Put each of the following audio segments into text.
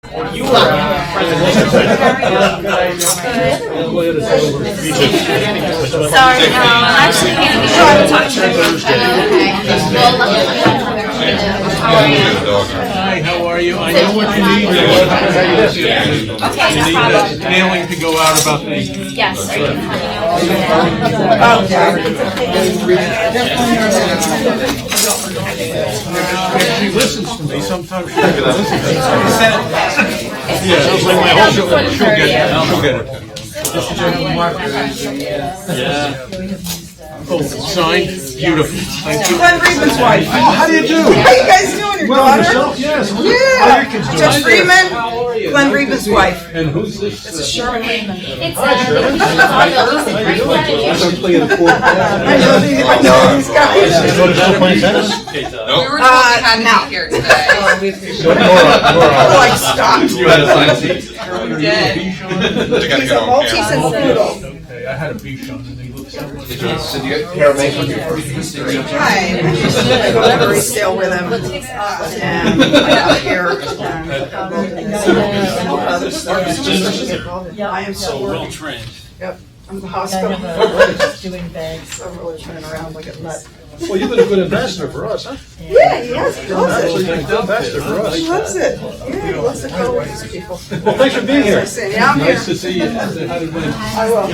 Sorry, no, actually, Hi, how are you? I know what you need. You need a mailing to go out about the... yes. She listens to me, sometimes she doesn't listen to me. Yeah, sounds like my whole show. She'll get it. Yeah. Oh, signed? Beautiful. Thank you. Glenn Friedman's wife. Oh, how do you do? How you guys doing? Your Well, daughter? yourself, yes. How are Yeah. your kids doing? Judge Friedman, How are you? Glenn Friedman's wife. And who's this? This is Sherman Friedman. It's Hi, Shirley. I know these guys. We were told we had to be here today. We're like stopped. You did. He's a Maltese and poodle. Okay, I had a Bichon and they looked so much. Hi. I go to every sale with him. And I got here. I am so Well trained. Yep. I'm the hospital. Doing bags. I'm really running around like a nut. Well, you've been a good ambassador for us, huh? Yeah, he has. He loves Actually, it. you've been a good ambassador for us. He loves it. Yeah, he loves to go with these people. Well, thanks for being here. I say, yeah, I'm here. Nice to see you. How did it went? I will.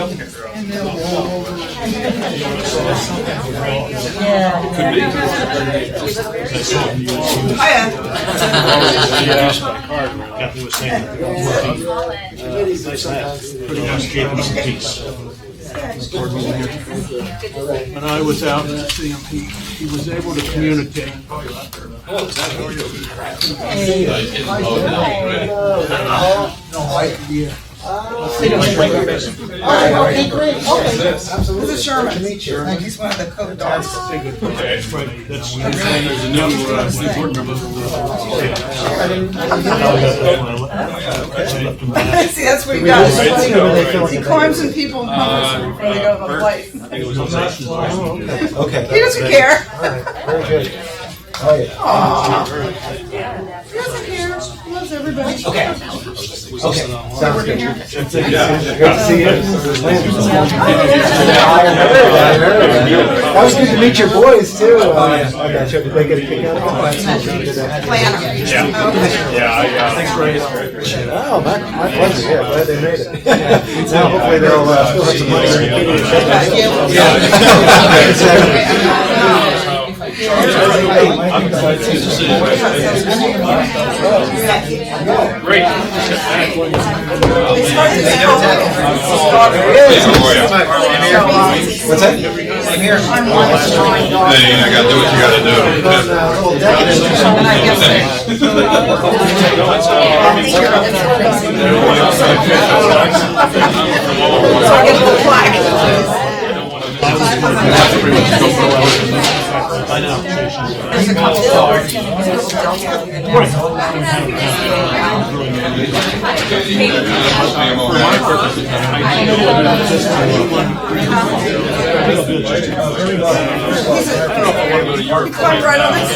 Hiya. Kathy was saying that pretty much gave him some peace. When I was out to see him, he was able to communicate. This is Sherman. He's one of the co-dogs. See, that's what he does. He climbs in people and covers them before they go to the flight. Okay. He doesn't care. Very good. Oh, yeah. Aww. He doesn't care. He loves everybody. Okay. Sounds good. Good to see you. That was good to meet your boys, too. I got you. Did they get a kick out of it? Thanks for it. Oh, my pleasure. Yeah, glad they made it. Now, hopefully, they'll still have some money. Great. What's that? I'm here. I'm one. I gotta do what you gotta do. I'll get the flag. I know. There's a couple Climb right on this.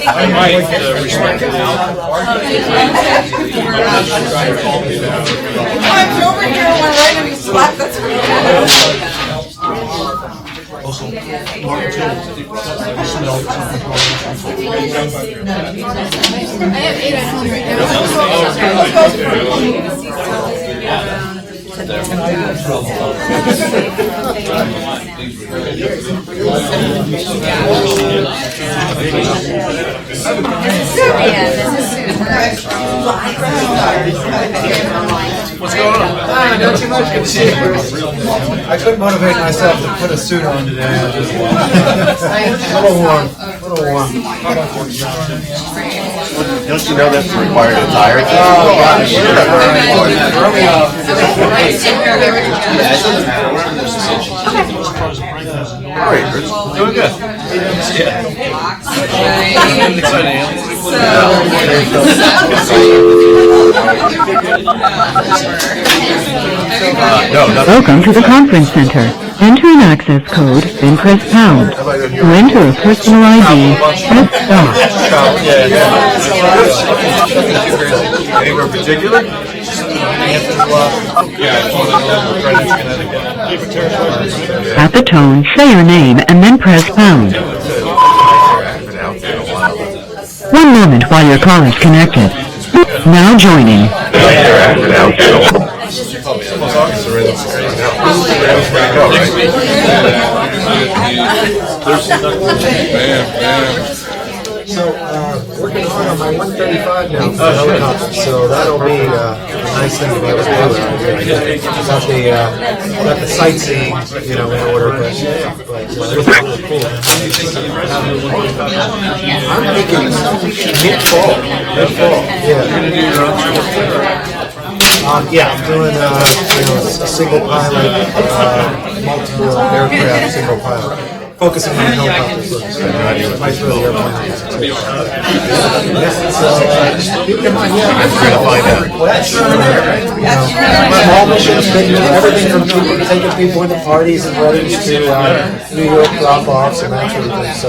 I might respect it now. He climbs over here and went right and he slapped. That's what he did. What's going on? Not too much. Good to see you. I couldn't motivate myself to put a suit on today. I just a little warm. A little warm. Don't you know that's required attire? Oh, God, sure. Great, Chris. Doing good. Welcome to the conference center. Enter an access code, then press pound. To enter a personal ID, press star. Anywhere particular? At the tone, say your name and then press pound. 1 moment while your call is connected. Now joining. So, working hard on my 135 now for the helicopter, so that'll be a nice thing to be able to do. Got the sightseeing, in order, but really cool. I'm thinking mid-fall, yeah. I'm doing, a single pilot, multiple aircraft, single pilot. Focusing on helicopter first. My throw the airplane. Small missions, everything from taking people into parties and weddings to New York drop-offs and that sort of thing. So,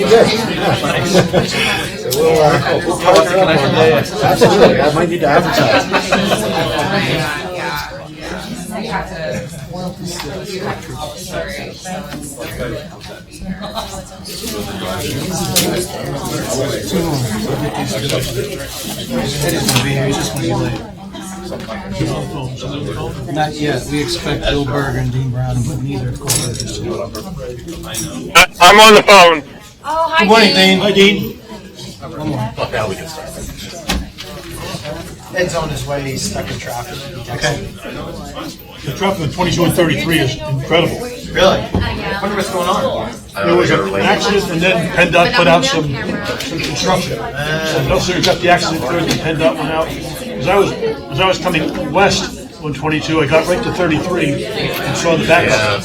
good. So we'll partner up on that. Absolutely. I might need to advertise. Not yet. We expect Bill Berger and Dean Brown, but neither of course. I'm on the phone. Oh, hi, Good morning, Dean. Dean. Hi, Dean. Now we can start. Ed's on his way, he's stuck in traffic. Okay. The traffic on 22 and 33 is incredible. Really? I wonder what's going on. There was an accident, and then PennDOT put out some construction. And also got the accident through, and PennDOT went out. As I was coming west on 22, I got right to 33 and saw the backup.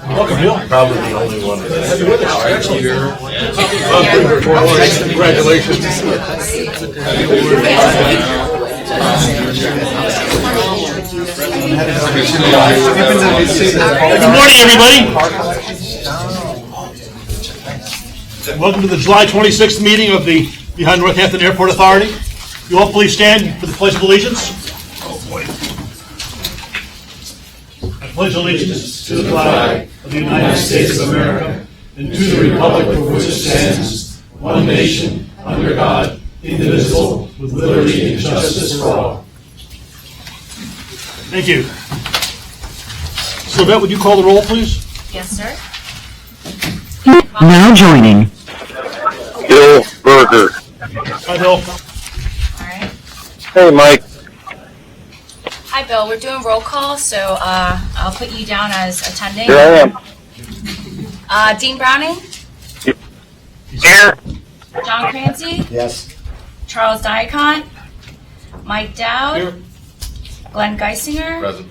Welcome, Bill. Probably the only one. Congratulations. Good morning, everybody. Welcome to the July 26th meeting of the Behind Northampton Airport Authority. You all please stand for the Pledge of Allegiance. I pledge allegiance to the flag of the United States of America and to the republic for which it stands, one nation, under God, indivisible, with liberty and justice for all. Thank you. Sylvette, would you call the roll, please? Yes, sir. Now joining. Bill Berger. Hi, Bill. All right. Hey, Mike. Hi, Bill. We're doing roll call, so I'll put you down as attending. Here I am. Dean Browning, Here. John Clancy, Yes. Charles Diacon, Mike Dowd, Here. Glenn Geisinger, Present.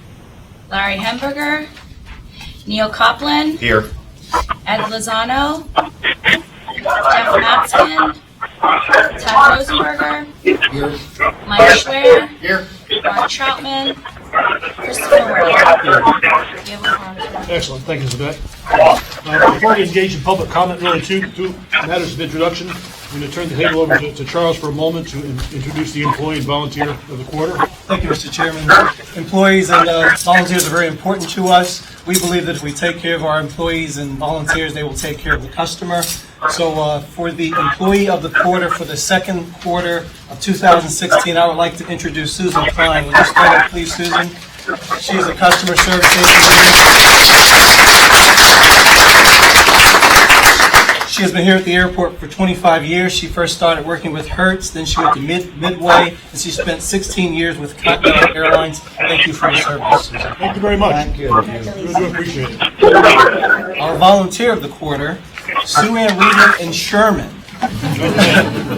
Larry Hemberger, Neil Copeland, Here. Ed Lozano, Jeff Matskin, Ted Rosenberger, Mike Schwer, Here. Mark Troutman, Christopher Ward. Excellent. Thank you, Sylvette. Before we engage in public comment, really two matters of introduction. I'm going to turn the table over to Charles for a moment to introduce the employee and volunteer of the quarter. Thank you, Mr. Chairman. Employees and volunteers are very important to us. We believe that if we take care of our employees and volunteers, they will take care of the customer. So for the employee of the quarter for the second quarter of 2016, I would like to introduce Susan Klein. Will you stand up, please, Susan? She's a customer service agent. She has been here at the airport for 25 years. She first started working with Hertz, then she went to Midway, and she spent 16 years with Continental Airlines. Thank you for your service, Susan. Thank you very much. Thank you. Really do appreciate it. Our volunteer of the quarter, Sue Ann Reedman in Sherman,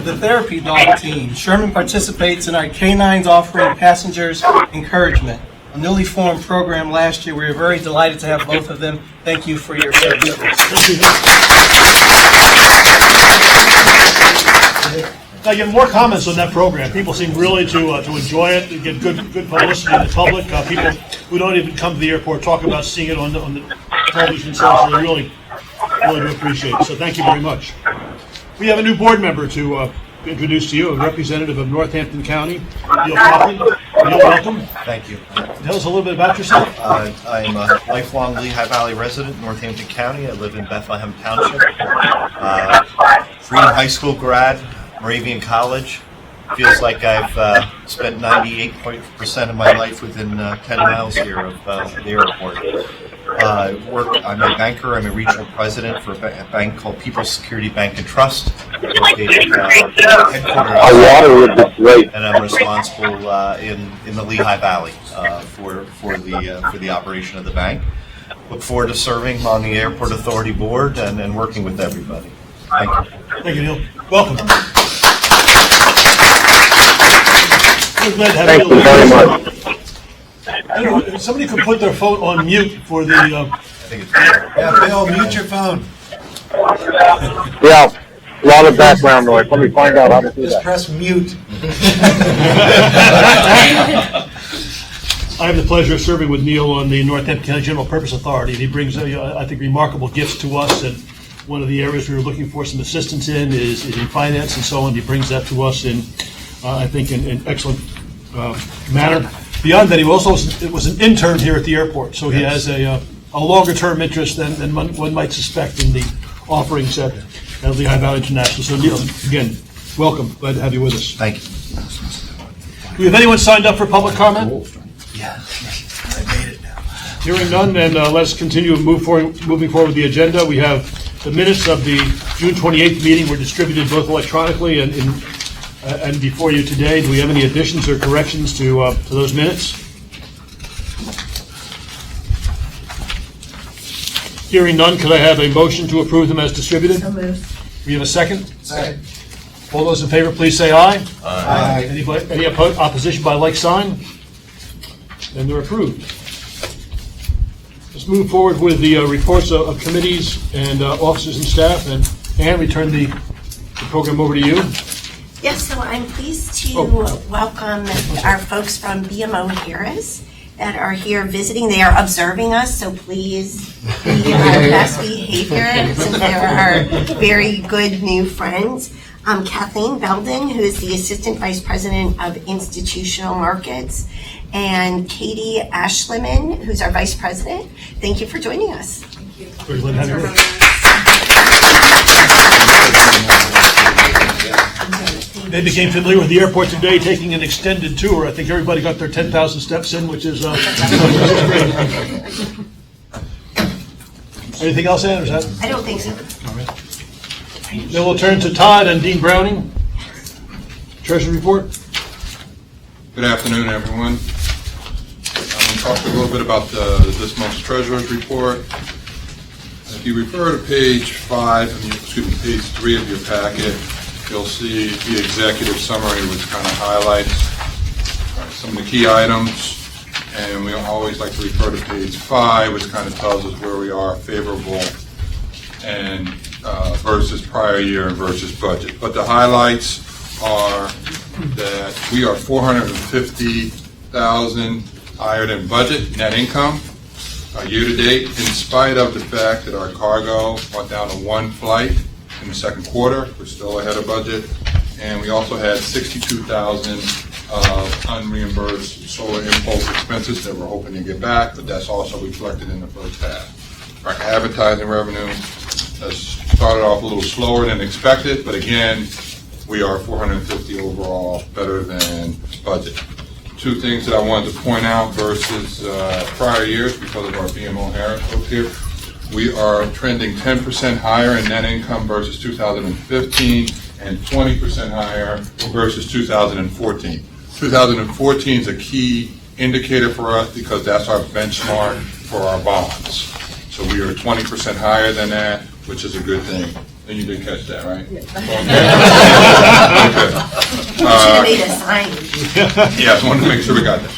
the therapy dog team. Sherman participates in our canines offering passengers encouragement. a newly formed program last year. We were very delighted to have both of them. Thank you for your service. I get more comments on that program. People seem really to enjoy it. They get good publicity in the public. People who don't even come to the airport talk about seeing it on the television sets. So they really do appreciate it. So thank you very much. We have a new board member to introduce to you, a representative of Northampton County, Neil Copley. Neil, welcome. Thank you. Tell us a little bit about yourself. I'm a lifelong Lehigh Valley resident, Northampton County. I live in Bethlehem Township. Freedom High School grad, Moravian College. Feels like I've spent 98% of my life within 10 miles here of the airport. I'm a banker. I'm a regional president for a bank called People's Security Bank and Trust, located headquartered, and I'm responsible in the Lehigh Valley for the operation of the bank. Look forward to serving on the Airport Authority Board and working with everybody. Thank you. Thank you, Neil. Welcome. We're glad to have Thank you very much. If somebody could put their phone on mute for the. Yeah, Bill, mute your phone. Yeah, a lot of background noise. Let me find out how to do Just that. press mute. I have the pleasure of serving with Neil on the Northampton County General Purpose Authority, and he brings, I think, remarkable gifts to us. And one of the areas we were looking for some assistance in is in finance and so on. He brings that to us in, I think, in excellent manner. Beyond that, he also was an intern here at the airport, so he has a longer-term interest than one might suspect in the offerings at Lehigh Valley International. So, Neil, again, welcome. Glad to have you with us. Thank you. Do we have anyone signed up for public comment? Yeah, I made it now. Hearing none, then let's continue moving forward with the agenda. We have the minutes of the June 28th meeting were distributed both electronically and before you today. Do we have any additions or corrections to those minutes? Hearing none, could I have a motion to approve them as distributed? So moved. We have a second? Second. All those in favor, please say aye. Aye. Any opposition by like sign? Then they're approved. Let's move forward with the reports of committees and officers and staff, and Ann, return the program over to you. Yes, so I'm pleased to welcome our folks from BMO Harris that are here visiting. They are observing us, so please be our best behavior since they are our very good new friends. Kathleen Belden, who is the Assistant Vice President of Institutional Markets, and Katie Ashleman, who's our Vice President. Thank you for joining us. Thank you. Very glad to have you with us. They became familiar with the airport today, taking an extended tour. I think everybody got their 10,000 steps in, which is great. Anything else, Ann? I don't think so. All right. Then we'll turn to Todd and Dean Browning. Treasury report. Good afternoon, everyone. I'm going to talk a little bit about this month's Treasurer's report. If you refer to page 3 of your packet, you'll see the executive summary, which kind of highlights some of the key items. And we always like to refer to page 5, which kind of tells us where we are favorable and versus prior year and versus budget. But the highlights are that we are $450,000 higher than budget net income year to date, in spite of the fact that our cargo went down to 1 flight in the second quarter. We're still ahead of budget, and we also had $62,000 of unreimbursed solar impulse expenses that we're hoping to get back, but that's also reflected in the first half. Our advertising revenue has started off a little slower than expected, but again, we are 450 overall, better than budget. Two things that I wanted to point out versus prior years because of our BMO Harris folks here. We are trending 10% higher in net income versus 2015 and 20% higher versus 2014. 2014 is a key indicator for us because that's our benchmark for our bonds. So we are 20% higher than that, which is a good thing. And you did catch that, right? You should have made a sign. Yeah, I wanted to make sure we got that.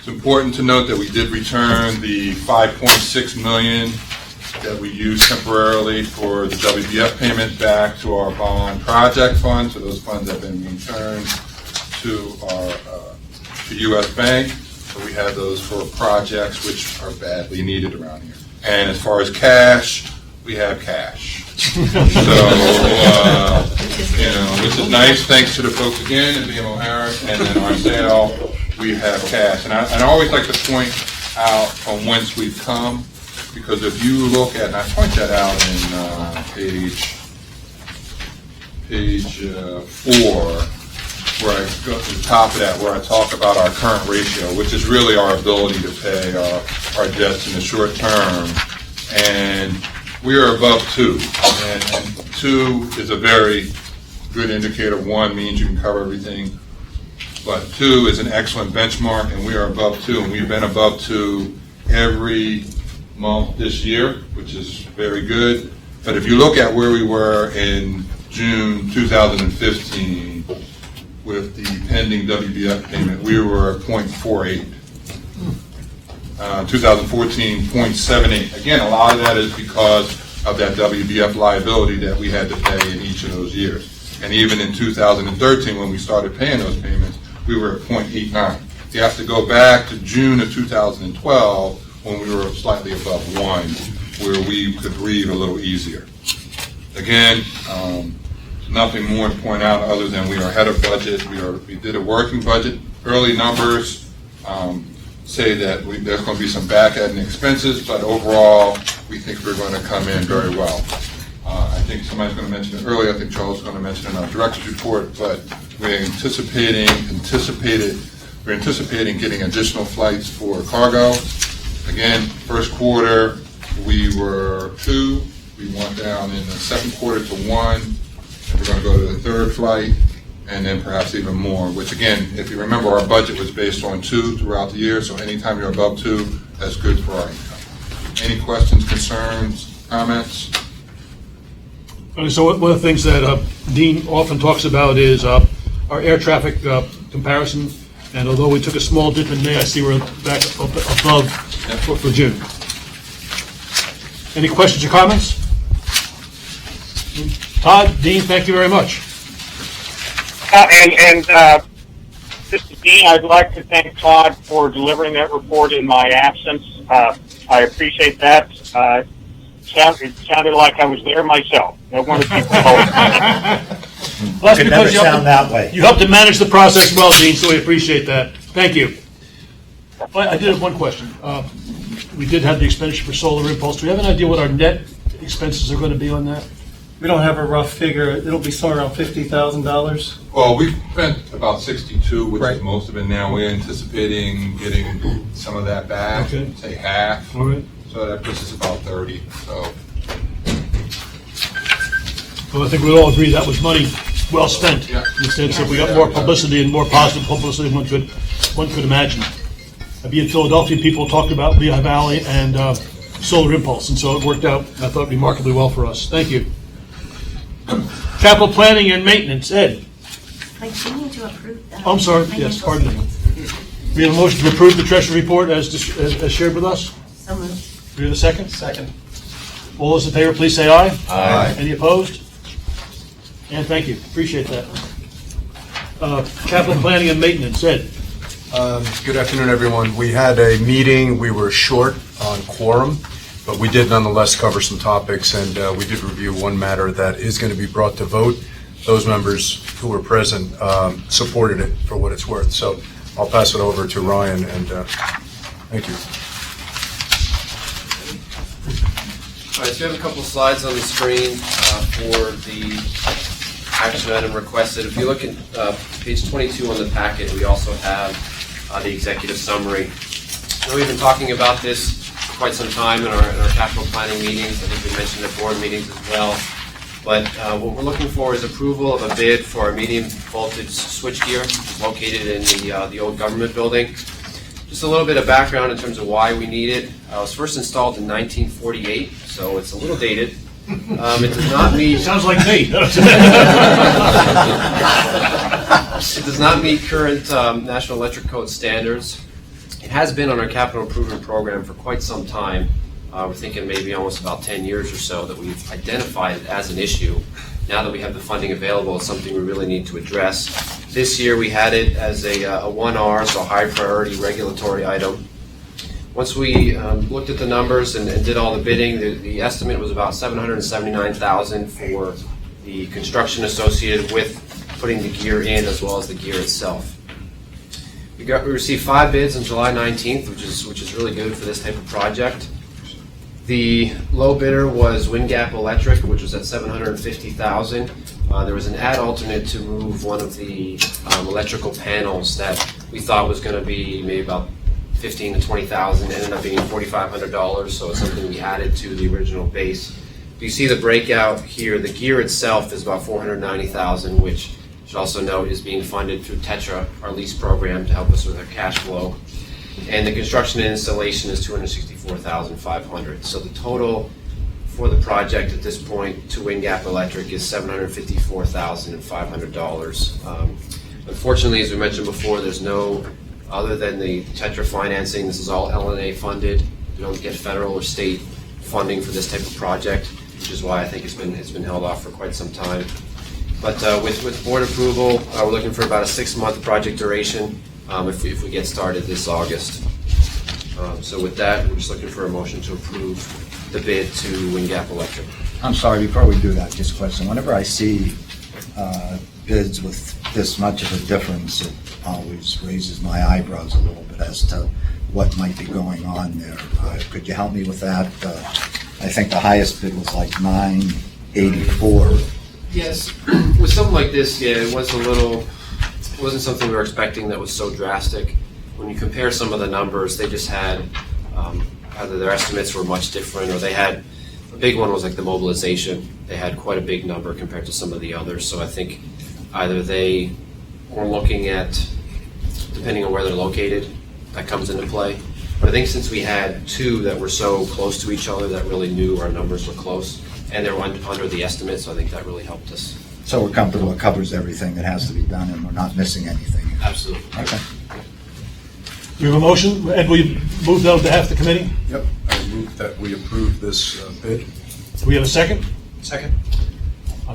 It's important to note that we did return the $5.6 million that we used temporarily for the WBF payment back to our bond project fund. So those funds have been returned to our to U.S. Bank. So we have those for projects which are badly needed around here. And as far as cash, we have cash. So, which is nice. Thanks to the folks again at BMO Harris, and then our sale, we have cash. And I always like to point out from whence we've come, because if you look at, and I point that out in page 4, where I go to the top of that, where I talk about our current ratio, which is really our ability to pay our debts in the short term, and we are above 2, and 2 is a very good indicator. 1 means you can cover everything, but 2 is an excellent benchmark, and we are above 2, and we've been above 2 every month this year, which is very good. But if you look at where we were in June 2015 with the pending WBF payment, we were at 0.48. 2014, 0.78. Again, a lot of that is because of that WBF liability that we had to pay in each of those years. And even in 2013, when we started paying those payments, we were at 0.89. You have to go back to June of 2012 when we were slightly above 1, where we could breathe a little easier. Again, nothing more to point out other than we are ahead of budget. We did a working budget. Early numbers say that there's going to be some back-ending expenses, but overall, we think we're going to come in very well. I think somebody's going to mention it earlier. I think Charles is going to mention it in our director's report, but we're anticipating getting additional flights for cargo. Again, first quarter, we were 2. We went down in the second quarter to 1. And we're going to go to the third flight, and then perhaps even more, which again, if you remember, our budget was based on 2 throughout the year, so anytime you're above 2, that's good for our income. Any questions, concerns, comments? So one of the things that Dean often talks about is our air traffic comparison, and although we took a small dip in May, I see we're back up above for June. Any questions or comments? Todd, Dean, thank you very much. This is Dean. I'd like to thank Todd for delivering that report in my absence. I appreciate that. It sounded like I was there myself. I wanted people to Well, that's because you helped to manage the process well, Dean, so we appreciate that. Thank you. I did have one question. We did have the expenditure for solar impulse. Do we have an idea what our net expenses are going to be on that? We don't have a rough figure. It'll be somewhere around $50,000. Well, we've spent about 62, which Right. is most of it now. We're anticipating getting some of that back, Okay. say half. All right. So that puts us about 30. So Well, I think we all agree that was money well spent. Yeah. In the sense that we got more publicity and more positive publicity than one could imagine. I'd be in Philadelphia, people talked about Lehigh Valley and Solar Impulse, and so it worked out, I thought, remarkably well for us. Thank you. Capital planning and maintenance, Ed. I do need to approve that. Oh, I'm sorry, yes, pardon me. We have a motion to approve the treasury report as shared with us. So moved. Do we have a second? Second. All those in favor, please say aye. Aye. Any opposed? And thank you, appreciate that. Capital planning and maintenance, Ed. Good afternoon, everyone. We had a meeting. We were short on quorum, but we did nonetheless cover some topics, and we did review one matter that is going to be brought to vote. Those members who were present supported it for what it's worth. So I'll pass it over to Ryan, and thank you. All right, so we have a couple slides on the screen for the action item requested. If you look at page 22 on the packet, we also have the executive summary. Now, we've been talking about this for quite some time in our capital planning meetings. I think we mentioned at board meetings as well. But what we're looking for is approval of a bid for our medium voltage switchgear located in the old government building. Just a little bit of background in terms of why we need it. It was first installed in 1948, so it's a little dated. It does not meet... Sounds like me. It does not meet current National Electric Code standards. It has been on our capital improvement program for quite some time. We're thinking maybe almost about 10 years or so that we've identified it as an issue. Now that we have the funding available, it's something we really need to address. This year we had it as a 1R, so high priority regulatory item. Once we looked at the numbers and did all the bidding, the estimate was about $779,000 for the construction associated with putting the gear in as well as the gear itself. We received 5 bids on July 19th, which is really good for this type of project. The low bidder was Wind Gap Electric, which was at $750,000. There was an ad alternate to move one of the electrical panels that we thought was going to be maybe about $15,000 to $20,000. Ended up being $4,500, so it's something we added to the original base. You see the breakout here. The gear itself is about $490,000, which you should also note is being funded through Tetra, our lease program, to help us with our cash flow. And the construction and installation is $264,500. So the total for the project at this point to Wind Gap Electric is $754,500. Unfortunately, as we mentioned before, there's no, other than the Tetra financing, this is all LNAA funded. We don't get federal or state funding for this type of project, which is why I think it's been held off for quite some time. But with board approval, we're looking for about a 6-month project duration. If we get started this August. So with that, we're just looking for a motion to approve the bid to Wind Gap Electric. I'm sorry, before we do that, just a question. Whenever I see bids with this much of a difference, it always raises my eyebrows a little bit as to what might be going on there. Could you help me with that? I think the highest bid was like $984. Yes, with something like this, yeah, it wasn't something we were expecting that was so drastic. When you compare some of the numbers, they just had, either their estimates were much different, or they had, a big one was like the mobilization. They had quite a big number compared to some of the others, so I think either they were looking at, depending on where they're located, that comes into play. But I think since we had 2 that were so close to each other that really knew our numbers were close, and they were under the estimate, so I think that really helped us. So we're comfortable it covers everything that has to be done and we're not missing anything. Absolutely. Okay. We have a motion. Ed, will you move that on behalf of the committee? Yep, I move that we approve this bid. Do we have a second? Second.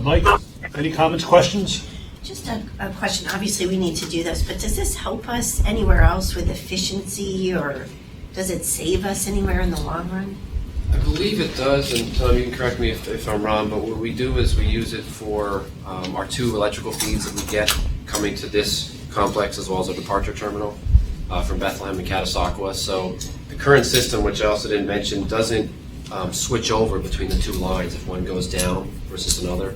Mike, any comments, questions? Just a question. Obviously, we need to do this, but does this help us anywhere else with efficiency, or does it save us anywhere in the long run? I believe it does, and Tom, you can correct me if I'm wrong, but what we do is we use it for our 2 electrical feeds that we get coming to this complex as well as our departure terminal from Bethlehem and Catasauqua. So the current system, which I also didn't mention, doesn't switch over between the 2 lines if one goes down versus another.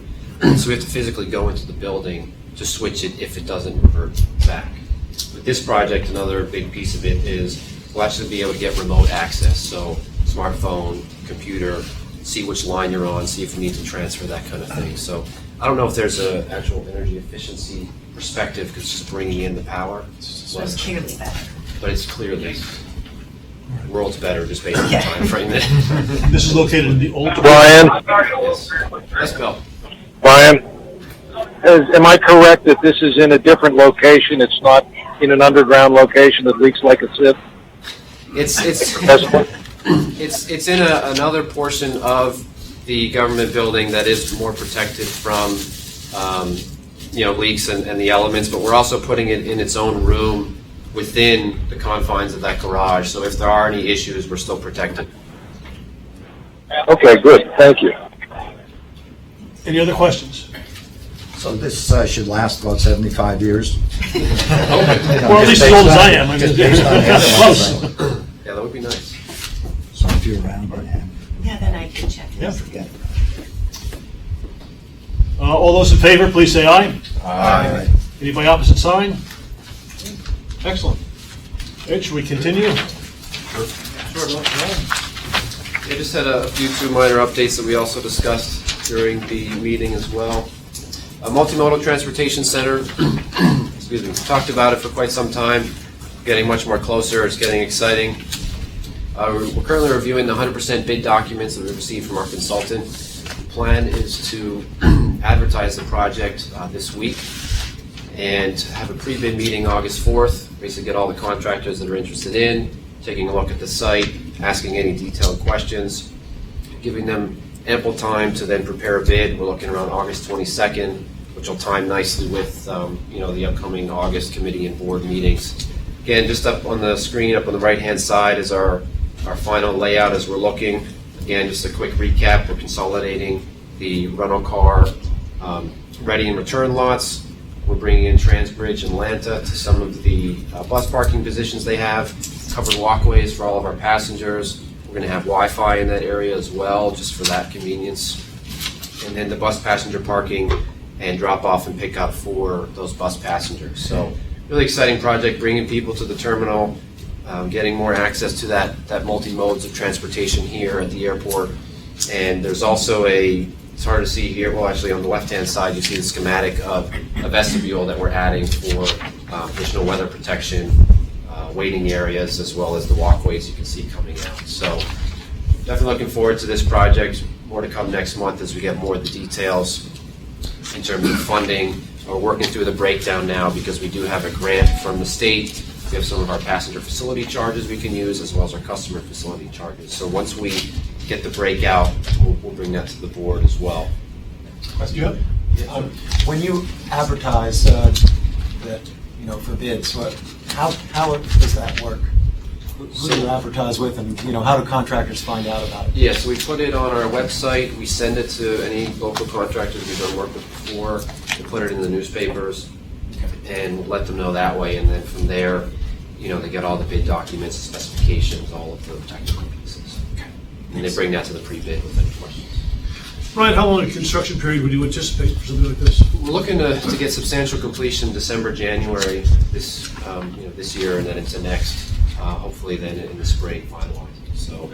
So we have to physically go into the building to switch it if it doesn't revert back. With this project, another big piece of it is we'll actually be able to get remote access. So smartphone, computer, see which line you're on, see if you need to transfer, that kind of thing. So I don't know if there's an actual energy efficiency perspective because it's just bringing in the power. So it's clearly better. But it's clearly the world's better just based on the time frame. This is located in the old... Brian? Yes. Yes, Bill. Brian, am I correct that this is in a different location? It's not in an underground location that leaks like a sieve? It's in another portion of the government building that is more protected from leaks and the elements, but we're also putting it in its own room within the confines of that garage. So if there are any issues, we're still protected. Okay, good. Thank you. Any other questions? So this should last about 75 years? Well, at least as old as I am. Close. Yeah, that would be nice. So if you're around, Yeah, then I can check. Yeah. forget it. All those in favor, please say aye. Aye. Anybody opposite sign? Excellent. Ed, should we continue? Sure. I just had a few 2 minor updates that we also discussed during the meeting as well. A multimodal transportation center, excuse me, we've talked about it for quite some time, getting much more closer, it's getting exciting. We're currently reviewing the 100% bid documents that we received from our consultant. The plan is to advertise the project this week and have a pre-bid meeting August 4th basically get all the contractors that are interested in, taking a look at the site, asking any detailed questions, giving them ample time to then prepare a bid. We're looking around August 22nd, which will time nicely with the upcoming August committee and board meetings. Again, just up on the screen, up on the right-hand side is our final layout as we're looking. Again, just a quick recap. We're consolidating the rental car ready and return lots. We're bringing in Transbridge and Lanta to some of the bus parking positions they have, covered walkways for all of our passengers. We're going to have Wi-Fi in that area as well, just for that convenience. And then the bus passenger parking and drop off and pick up for those bus passengers. So really exciting project, bringing people to the terminal, getting more access to that multi-modes of transportation here at the airport. And there's also it's hard to see here, well actually on the left-hand side you see the schematic of a vestibule that we're adding for additional weather protection, waiting areas, as well as the walkways you can see coming out. So definitely looking forward to this project. More to come next month as we get more of the details in terms of funding. We're working through the breakdown now because we do have a grant from the state. We have some of our passenger facility charges we can use, as well as our customer facility charges. So once we get the breakout, we'll bring that to the board as well. Question? When you advertise that, for bids, how does that work? Who do you advertise with, and how do contractors find out about it? Yeah, so we put it on our website. We send it to any local contractors we've done work with before. We put it in the newspapers and let them know that way. And then from there, they get all the bid documents, specifications, all of the technical pieces. And they bring that to the pre-bid with any questions. Ryan, how long a construction period would you anticipate for something like this? We're looking to get substantial completion December, January this year, and then into next. Hopefully then in the spring finalized. So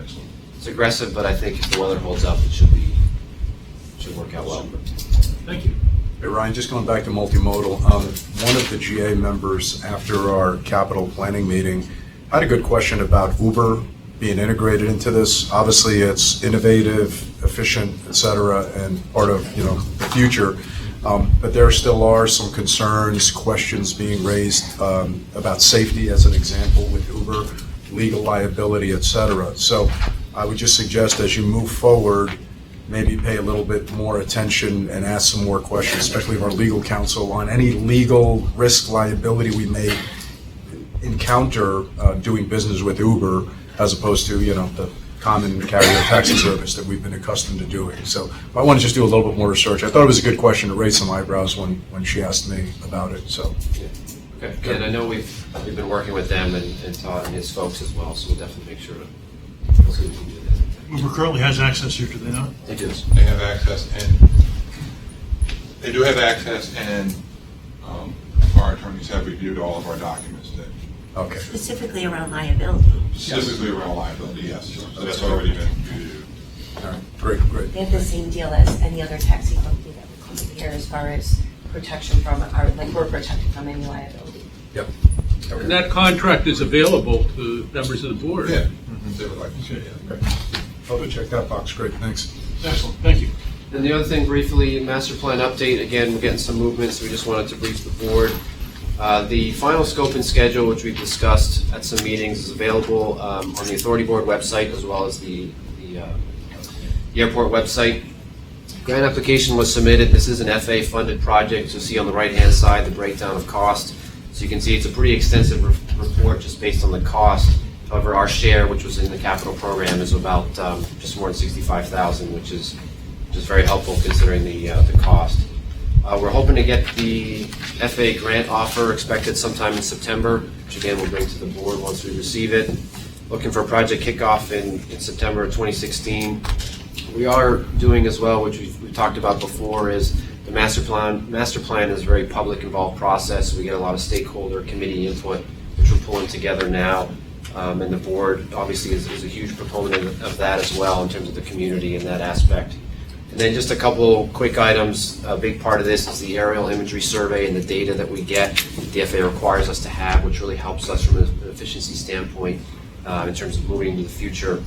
it's aggressive, but I think if the weather holds up, it should work out well. Thank you. Hey Ryan, just going back to multimodal, one of the GA members after our capital planning meeting had a good question about Uber being integrated into this. Obviously it's innovative, efficient, et cetera, and part of the future. But there still are some concerns, questions being raised about safety, as an example, with Uber, legal liability, et cetera. So I would just suggest as you move forward, maybe pay a little bit more attention and ask some more questions, especially of our legal counsel, on any legal risk liability we may encounter doing business with Uber, as opposed to the common carrier taxi service that we've been accustomed to doing. So I want to just do a little bit more research. I thought it was a good question to raise some eyebrows when she asked me about it. So, yeah. Okay. And I know we've been working with them and Todd and his folks as well. So we'll definitely make sure to see if we can do that. Uber currently has access here, do they not? They do. They have access, and they do have access, and our attorneys have reviewed all of our documents. Okay. Specifically around liability. Specifically around liability, yes. So that's already been reviewed. All right. Great. They have the same deal as any other taxi company that would come here as far as protection from we're protected from any liability. Yep. And that contract is available to members of the board. Yeah. They would like to see it. Okay. I'll check that box. Great. Thanks. Excellent. Thank you. And the other thing, briefly, master plan update. Again, we're getting some movement, so we just wanted to brief the board. The final scope and schedule, which we've discussed at some meetings, is available on the Authority Board website as well as the airport website. Grant application was submitted. This is an FA-funded project. You'll see on the right-hand side the breakdown of cost. So you can see it's a pretty extensive report just based on the cost. However, our share, which was in the capital program, is about just more than $65,000, which is very helpful considering the cost. We're hoping to get the FA grant offer expected sometime in September, which again we'll bring to the board once we receive it. Looking for a project kickoff in September of 2016. We are doing as well, which we've talked about before, is the master plan. Master plan is a very public involved process. We get a lot of stakeholder committee input, which we're pulling together now. And the board obviously is a huge proponent of that as well in terms of the community in that aspect. And then just a couple quick items. A big part of this is the aerial imagery survey and the data that we get. The FAA requires us to have, which really helps us from an efficiency standpoint in terms of moving into the future,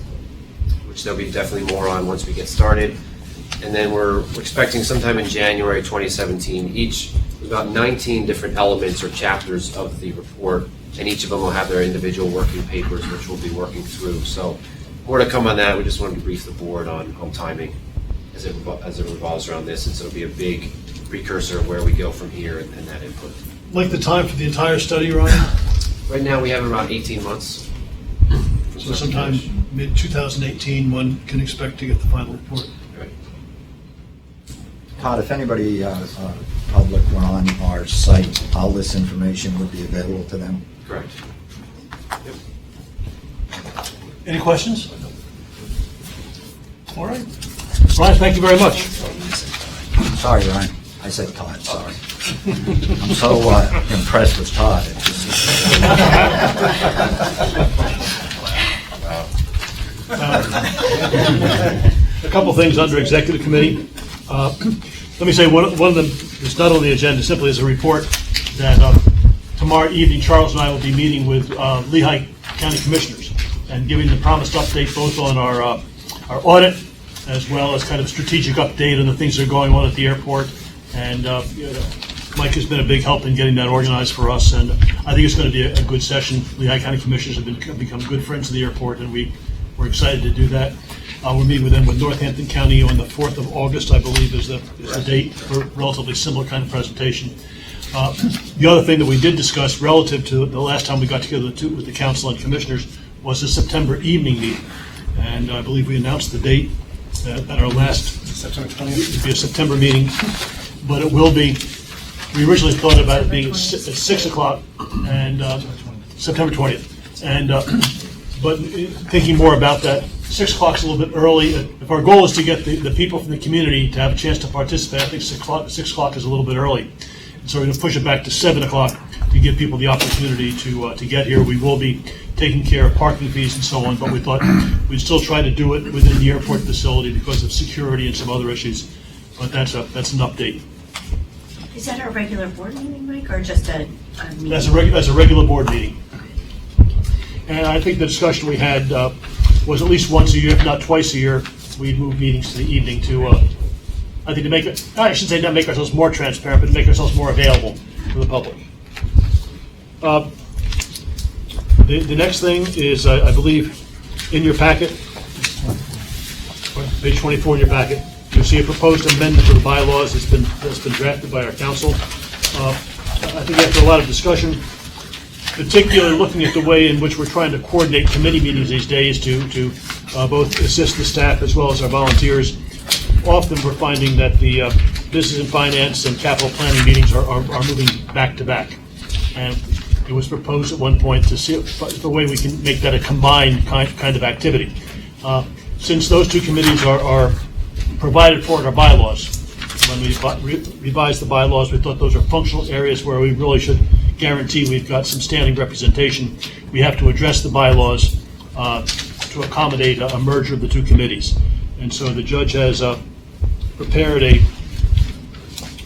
which there'll be definitely more on once we get started. And then we're expecting sometime in January 2017. There's about 19 different elements or chapters of the report. and each of them will have their individual working papers, which we'll be working through. So more to come on that. We just wanted to brief the board on timing as it revolves around this, and so it'll be a big precursor of where we go from here and that input. Like the time for the entire study, Ryan? Right now, we have around 18 months. So sometime mid-2018, one can expect to get the final report. Right. Todd, if anybody, public were on our site, all this information would be available to them? Correct. Any questions? All right. Ryan, thank you very much. Sorry, Ryan. I said Todd, sorry. I'm so impressed with Todd. It A couple things under executive committee. Let me say one of them is not on the agenda, simply as a report that tomorrow evening Charles and I will be meeting with Lehigh County Commissioners and giving the promised update both on our audit as well as kind of strategic update on the things that are going on at the airport. And Mike has been a big help in getting that organized for us, and I think it's going to be a good session. Lehigh County Commissioners have become good friends of the airport, and we're excited to do that. We're meeting with them with Northampton County on the 4th of August, I believe, is the date for a relatively similar kind of presentation. The other thing that we did discuss relative to the last time we got together with the council and commissioners was the September evening meeting, and I believe we announced the date at our last September 20th. It'll be a September meeting, but it will be. We originally thought about it being at 6 o'clock and September 20th, and but thinking more about that, 6 o'clock is a little bit early. If our goal is to get the people from the community to have a chance to participate, I think 6 o'clock is a little bit early. And so we're going to push it back to 7 o'clock to give people the opportunity to get here. We will be taking care of parking fees and so on, but we thought we'd still try to do it within the airport facility because of security and some other issues. But that's an update. Is that a regular board meeting, Mike, or just a meeting? That's a regular board meeting. And I think the discussion we had was at least once a year, if not twice a year, we'd move meetings to the evening to, I think to make it, I should say not make ourselves more transparent, but to make ourselves more available to the public. The next thing is, I believe, in your packet, page 24 in your packet, you'll see a proposed amendment to the bylaws that's been drafted by our council. I think after a lot of discussion, particularly looking at the way in which we're trying to coordinate committee meetings these days to both assist the staff as well as our volunteers, often we're finding that the business and finance and capital planning meetings are moving back to back. And it was proposed at one point to see the way we can make that a combined kind of activity. Since those two committees are provided for in our bylaws, when we revised the bylaws, we thought those are functional areas where we really should guarantee we've got some standing representation. We have to address the bylaws to accommodate a merger of the two committees. And so the judge has prepared an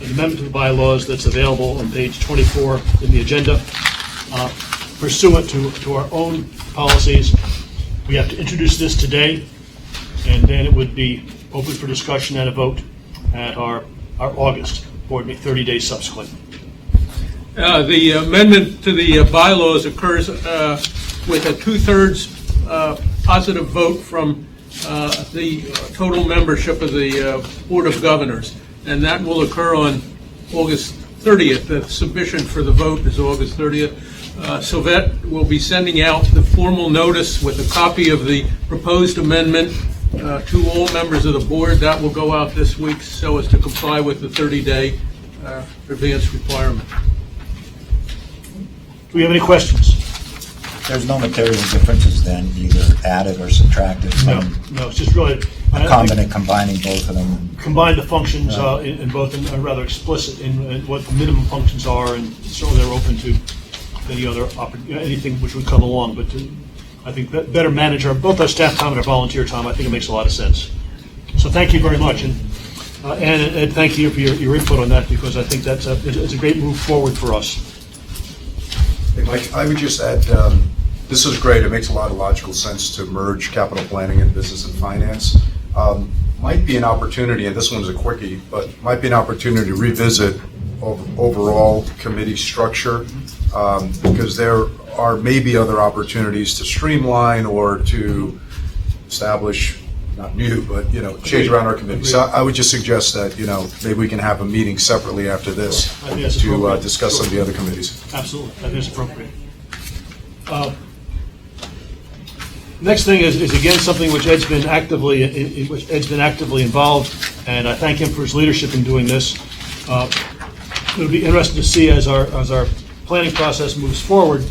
amendment to the bylaws that's available on page 24 in the agenda. Pursuant to our own policies, we have to introduce this today, and then it would be open for discussion and a vote at our August board meeting, 30 days subsequent. The amendment to the bylaws occurs with a 2/3 positive vote from the total membership of the Board of Governors, and that will occur on August 30th. The submission for the vote is August 30th. Sylvette will be sending out the formal notice with a copy of the proposed amendment to all members of the board. That will go out this week so as to comply with the 30-day advance requirement. Do we have any questions? There's no material differences then, either added or subtracted from No, it's just really combining both of them. Combine the functions in both, and are rather explicit in what the minimum functions are, and so they're open to any other anything which would come along. But I think that better manage both our staff time and our volunteer time. I think it makes a lot of sense. So thank you very much, and thank you for your input on that, because I think it's a great move forward for us. Hey, Mike, I would just add, this is great. It makes a lot of logical sense to merge capital planning and business and finance. Might be an opportunity, and this one's a quickie, but might be an opportunity to revisit overall committee structure, because there are maybe other opportunities to streamline or to establish, not new, but, change around our committee. So I would just suggest that, maybe we can have a meeting separately after this I think that's to appropriate. discuss some of the other committees. Absolutely, I think it's appropriate. Next thing is again something which Ed's been actively involved, and I thank him for his leadership in doing this. It'll be interesting to see as our planning process moves forward,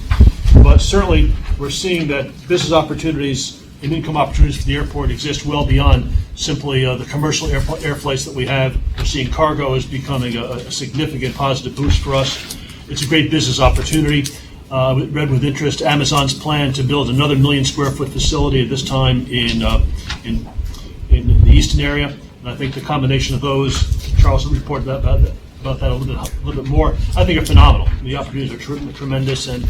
but certainly we're seeing that business opportunities and income opportunities for the airport exist well beyond simply the commercial air flights that we have. We're seeing cargo as becoming a significant positive boost for us. It's a great business opportunity. We read with interest Amazon's plan to build another 1 million square foot facility at this time in the Easton area. And I think the combination of those, Charles reported about that a little bit more, I think are phenomenal. The opportunities are tremendous, and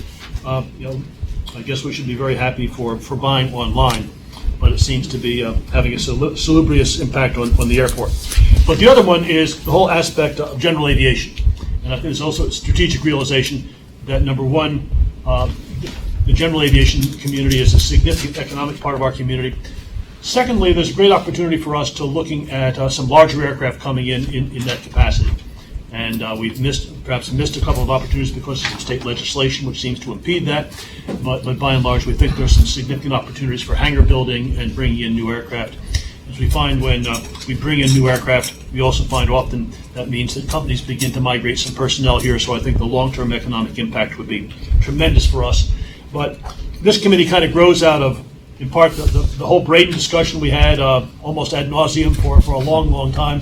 I guess we should be very happy for buying online, but it seems to be having a salubrious impact on the airport. But the other one is the whole aspect of general aviation. And I think there's also a strategic realization that, number one, the general aviation community is a significant economic part of our community. Secondly, there's a great opportunity for us to looking at some larger aircraft coming in that capacity. And we've perhaps missed a couple of opportunities because of some state legislation which seems to impede that. But by and large, we think there's some significant opportunities for hangar building and bringing in new aircraft. As we find when we bring in new aircraft, we also find often that means that companies begin to migrate some personnel here. So I think the long-term economic impact would be tremendous for us. But this committee kind of grows out of, in part, the whole Braden discussion we had almost ad nauseum for a long, long time.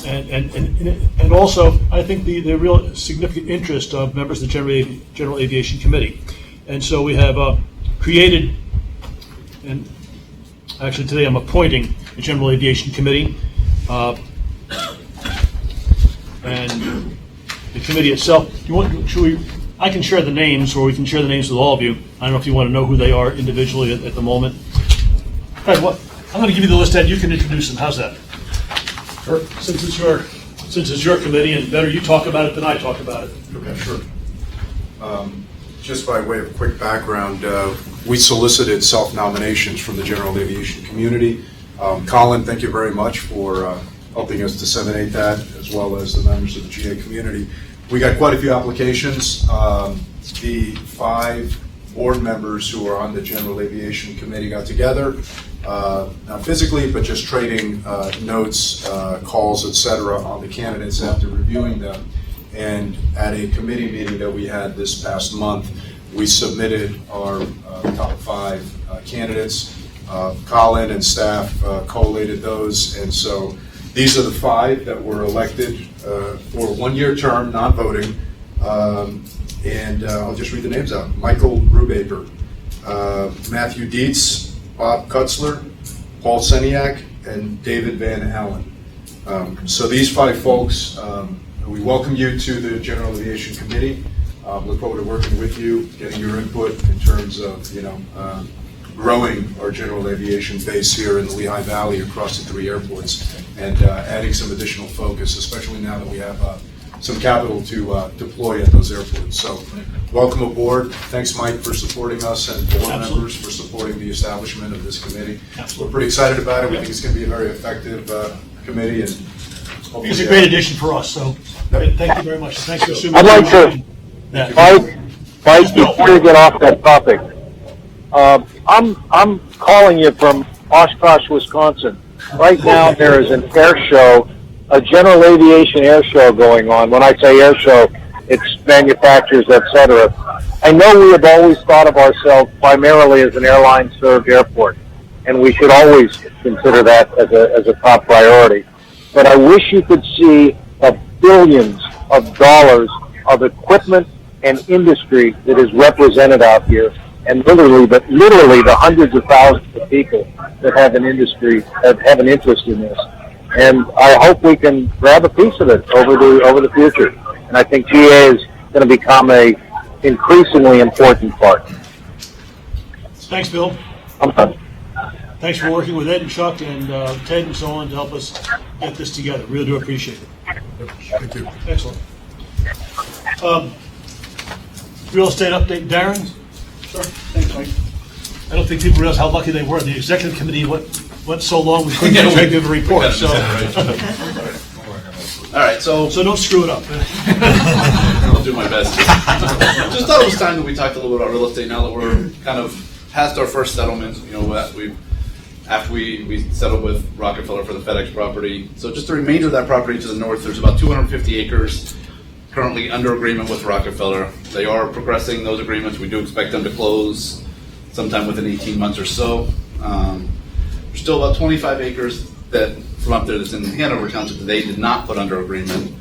And also, I think the real significant interest of members of the General Aviation Committee. And so we have created, and actually today I'm appointing the General Aviation Committee. And the committee itself, I can share the names, or we can share the names with all of you. I don't know if you want to know who they are individually at the moment. All right, I'm going to give you the list, Ed. You can introduce them. How's that? Sure. Since it's your committee, and better you talk about it than I talk about it. Okay, sure. Just by way of quick background, we solicited self-nominations from the general aviation community. Colin, thank you very much for helping us disseminate that, as well as the members of the GA community. We got quite a few applications. The 5 board members who are on the General Aviation Committee got together, not physically, but just trading notes, calls, etc. on the candidates after reviewing them. And at a committee meeting that we had this past month, we submitted our top 5 candidates. Colin and staff collated those, and so these are the 5 that were elected for a 1-year term, non-voting. And I'll just read the names out. Michael Brubaker, Matthew Dietz, Bob Kutzler, Paul Seniak, and David Van Allen. So these 5 folks, we welcome you to the General Aviation Committee. Look forward to working with you, getting your input in terms of, growing our general aviation base here in the Lehigh Valley across the 3 airports, and adding some additional focus, especially now that we have some capital to deploy at those airports. So welcome aboard. Thanks, Mike, for supporting us, and board members for supporting the establishment of this committee. We're pretty excited about it. We think it's going to be a very effective committee. And it's a great addition for us, so thank you very much. Thanks for assuming. I'd like to, Mike, before you get off that topic, I'm calling you from Oshkosh, Wisconsin. Right now there is an air show, a general aviation air show going on. When I say air show, it's manufacturers, etc. I know we have always thought of ourselves primarily as an airline-served airport, and we should always consider that as a top priority. But I wish you could see the billions of dollars of equipment and industry that is represented out here, and literally the hundreds of thousands of people that have an industry, that have an interest in this. And I hope we can grab a piece of it over the future. And I think GA is going to become a increasingly important part. Thanks, Bill. I'm done. Thanks for working with Ed and Chuck and Ted and so on to help us get this together. Really do appreciate it. Thank you. Excellent. Real estate update, Darren? Sure. Thanks, Mike. I don't think people realize how lucky they were. The executive committee went so long we couldn't Yeah, give a report. So. All right, so don't screw it up. I'll do my best. Just thought it was time that we talked a little bit about real estate now that we're kind of past our first settlement. You know, after we settled with Rockefeller for the FedEx property. So just the remainder of that property to the north, there's about 250 acres currently under agreement with Rockefeller. They are progressing those agreements. We do expect them to close sometime within 18 months or so. There's still about 25 acres that from up there that's in Hanover Township that they did not put under agreement.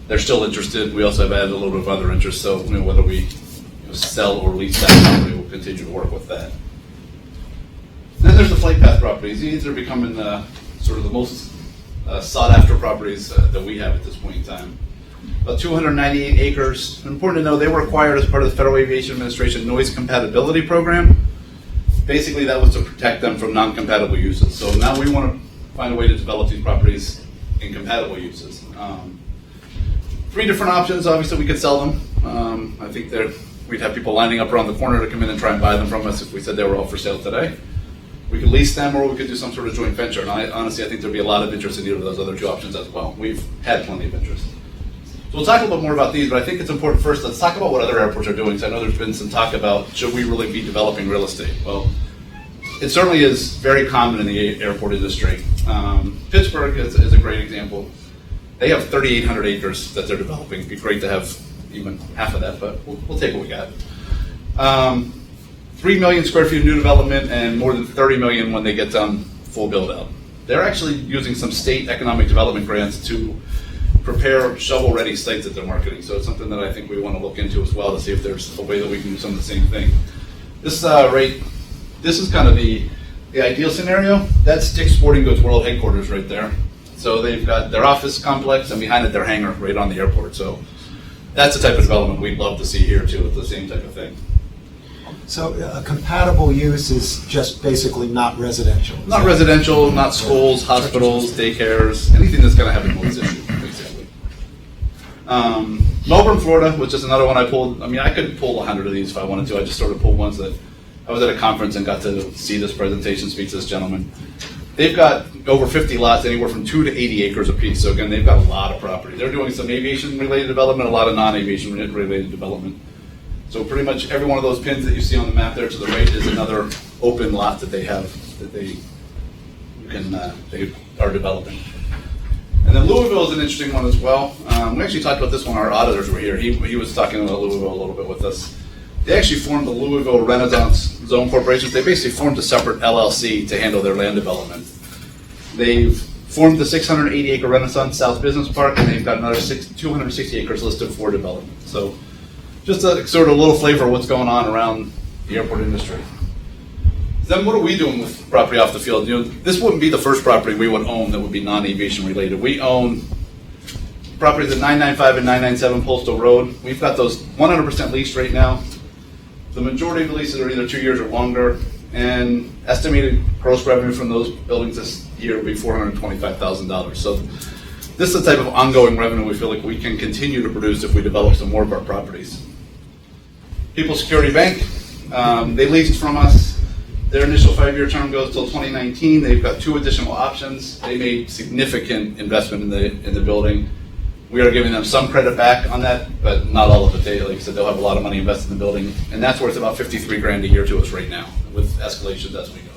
They're still interested. We also have added a little bit of other interest. So whether we sell or lease that property, we'll continue to work with that. Then there's the flight path properties. These are becoming sort of the most sought after properties that we have at this point in time. About 298 acres. Important to know they were acquired as part of the Federal Aviation Administration Noise Compatibility Program. Basically, that was to protect them from non-compatible uses. So now we want to find a way to develop these properties in compatible uses. 3 different options. Obviously, we could sell them. I think we'd have people lining up around the corner to come in and try and buy them from us if we said they were all for sale today. We could lease them, or we could do some sort of joint venture. And honestly, I think there'd be a lot of interest in either of those other 2 options as well. We've had plenty of interest. So we'll talk a little bit more about these, but I think it's important first, let's talk about what other airports are doing. So I know there's been some talk about, should we really be developing real estate? Well, it certainly is very common in the airport industry. Pittsburgh is a great example. They have 3,800 acres that they're developing. It'd be great to have even half of that, but we'll take what we got. 3 million square feet of new development and more than 30 million when they get done full build out. They're actually using some state economic development grants to prepare shovel-ready sites that they're marketing. So it's something that I think we want to look into as well to see if there's a way that we can do some of the same thing. This this is kind of the ideal scenario. That's Dick's Sporting Goods World Headquarters right there. So they've got their office complex and behind it their hangar right on the airport. So that's the type of development we'd love to see here too, with the same type of thing. So a compatible use is just basically not residential? Not residential, not schools, hospitals, daycares, anything that's going to have a noise issue, basically. Melbourne, Florida, which is another one I pulled. I mean, I could pull 100 of these if I wanted to. I just sort of pulled ones that I was at a conference and got to see this presentation, speak to this gentleman. They've got over 50 lots, anywhere from 2 to 80 acres apiece. So again, they've got a lot of property. They're doing some aviation-related development, a lot of non-aviation-related development. So pretty much every one of those pins that you see on the map there to the right is another open lot that they have that they are developing. And then Louisville is an interesting one as well. We actually talked about this one. Our auditors were here. He was talking about Louisville a little bit with us. They actually formed the Louisville Renaissance Zone Corporation. They basically formed a separate LLC to handle their land development. They've formed the 680-acre Renaissance South Business Park, and they've got another 260 acres listed for development. So just a sort of little flavor of what's going on around the airport industry. Then what are we doing with property off the field? You know, this wouldn't be the first property we would own that would be non-aviation related. We own properties at 995 and 997 Postal Road. We've got those 100% leased right now. The majority of the leases are either 2 years or longer, and estimated gross revenue from those buildings this year will be $425,000. So this is the type of ongoing revenue we feel like we can continue to produce if we develop some more of our properties. People's Security Bank, they leased from us. Their initial 5-year term goes till 2019. They've got 2 additional options. They made significant investment in the building. We are giving them some credit back on that, but not all of it. They, like I said, they'll have a lot of money invested in the building, and that's worth about $53,000 a year to us right now, with escalations as we go.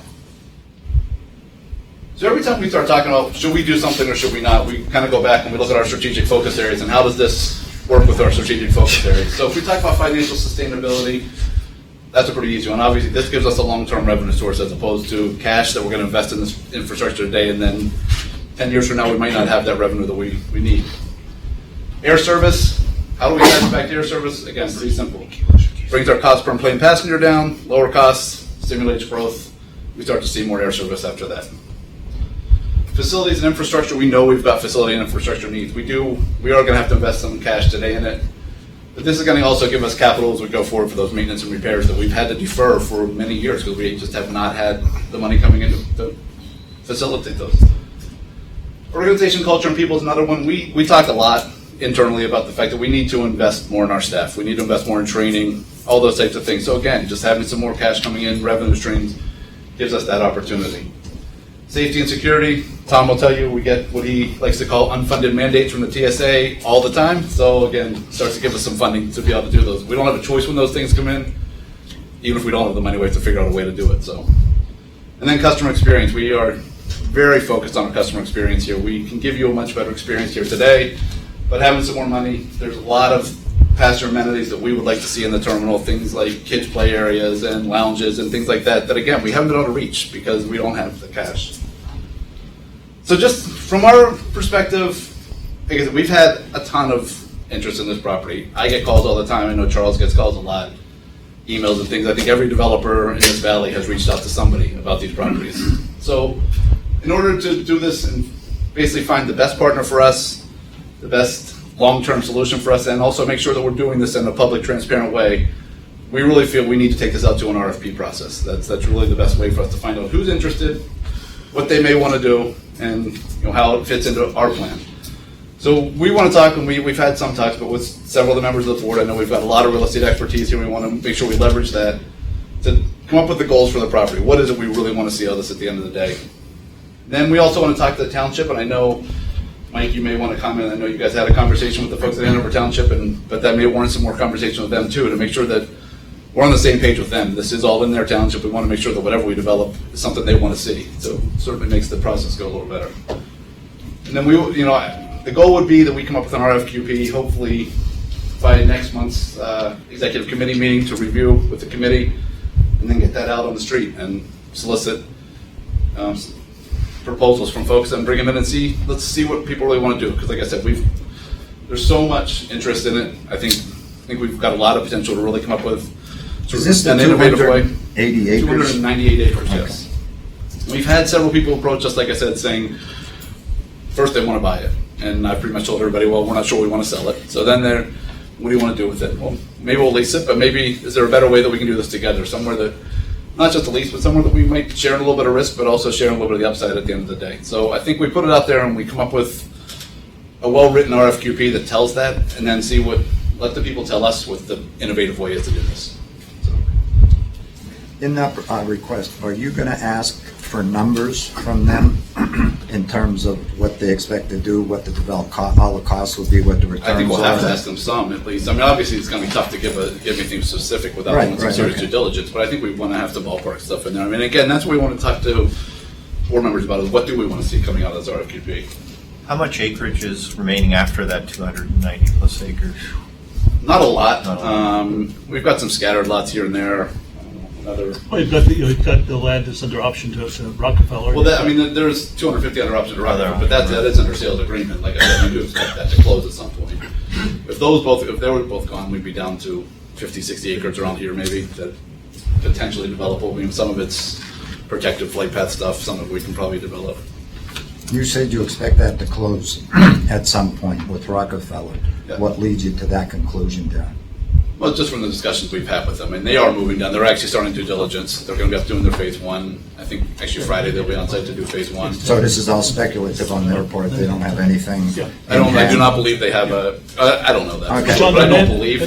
So every time we start talking about should we do something or should we not, we kind of go back and we look at our strategic focus areas and how does this work with our strategic focus areas. So if we talk about financial sustainability, that's a pretty easy one. Obviously, this gives us a long-term revenue source as opposed to cash that we're going to invest in this infrastructure today, and then 10 years from now we might not have that revenue that we need. Air service, how do we add back to air service? Again, pretty simple. Brings our cost per plane passenger down, lower costs, stimulates growth. We start to see more air service after that. Facilities and infrastructure, we know we've got facility and infrastructure needs. We are going to have to invest some cash today in it. But this is going to also give us capital as we go forward for those maintenance and repairs that we've had to defer for many years because we just have not had the money coming in to facilitate those. Organization culture and people is another one. We talk a lot internally about the fact that we need to invest more in our staff. We need to invest more in training, all those types of things. So again, just having some more cash coming in, revenue streams, gives us that opportunity. Safety and security, Tom will tell you, we get what he likes to call unfunded mandates from the TSA all the time. So again, starts to give us some funding to be able to do those. We don't have a choice when those things come in. Even if we don't have the money, we have to figure out a way to do it. So, and then customer experience. We are very focused on our customer experience here. We can give you a much better experience here today, but having some more money, there's a lot of passenger amenities that we would like to see in the terminal, things like kids play areas and lounges and things like that, that again, we haven't been able to reach because we don't have the cash. So just from our perspective, like I said, we've had a ton of interest in this property. I get calls all the time. I know Charles gets calls a lot, emails and things. I think every developer in this valley has reached out to somebody about these properties. So in order to do this and basically find the best partner for us, the best long-term solution for us, and also make sure that we're doing this in a public, transparent way, we really feel we need to take this out to an RFP process. That's really the best way for us to find out who's interested, what they may want to do, and how it fits into our plan. So we want to talk, and we've had some talks, but with several of the members of the board, I know we've got a lot of real estate expertise here. We want to make sure we leverage that to come up with the goals for the property. What is it we really want to see out of this at the end of the day? Then we also want to talk to the township, and I know, Mike, you may want to comment. I know you guys had a conversation with the folks at Hanover Township, but that may warrant some more conversation with them too, to make sure that we're on the same page with them. This is all in their township. We want to make sure that whatever we develop is something they want to see. So it certainly makes the process go a little better. And then the goal would be that we come up with an RFQP, hopefully by next month's executive committee meeting, to review with the committee, and then get that out on the street and solicit proposals from folks and bring them in and let's see what people really want to do. Because like I said, there's so much interest in it. I think we've got a lot of potential to really come up with an innovative way. 280 acres? 298 acres, yes. We've had several people approach us, like I said, saying first they want to buy it. And I've pretty much told everybody, well, we're not sure we want to sell it. So then what do you want to do with it? Well, maybe we'll lease it, but maybe is there a better way that we can do this together? Somewhere that, not just a lease, but somewhere that we might share in a little bit of risk, but also share a little bit of the upside at the end of the day. So I think we put it out there and we come up with a well-written RFQP that tells that, and then let the people tell us what the innovative way is to do this. In that request, are you going to ask for numbers from them in terms of what they expect to do, what the all the costs will be, what the returns are? I think we'll have to ask them some, at least. I mean, obviously, it's going to be tough to give anything specific without doing some serious due diligence, but I think we want to have some ballpark stuff in there. I mean, again, that's what we want to talk to board members about, is what do we want to see coming out of this RFQP? How much acreage is remaining after that 290 plus acres? Not a lot. We've got some scattered lots here and there. Well, you've got the land that's under option to Rockefeller. Well, there's 250 under option to Rockefeller, but that is under sales agreement. Like I said, we do expect that to close at some point. If they were both gone, we'd be down to 50, 60 acres around here, maybe, that potentially developable. I mean, some of it's protected flight path stuff. Some of it we can probably develop. You said you expect that to close at some point with Rockefeller. Yeah. What leads you to that conclusion, Darren? Well, just from the discussions we've had with them, and they are moving down. They're actually starting due diligence. They're going to be up doing their phase one. I think actually Friday they'll be on site to do phase one. So this is all speculative on their part. They don't have anything. I do not believe they have a. I don't know that. Okay. But I don't believe.